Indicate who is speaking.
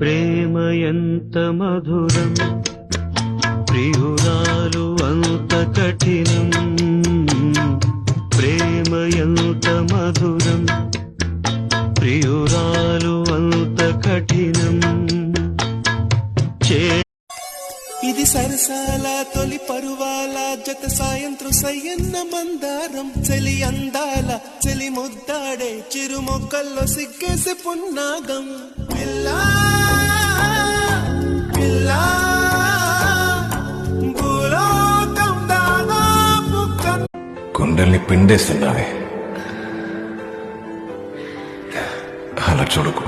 Speaker 1: ప్రేమ ఎంత మధురం ప్రియురాలు అంత కఠినం ప్రేమ ఎంత మధురం ప్రియురాలు అంత కఠినం
Speaker 2: ఇది సరసాల తొలి పరువాల జత సాయంత్రం సయ్యన్న మందారం చలి అందాల చలి ముద్దాడే చిరు మొక్కల్లో సిగ్గేసి పున్నాగం పిల్లా పిల్లా భూలోకం దాదాపు
Speaker 3: గుండెల్ని పిండేస్తున్నావే అలా చూడకు.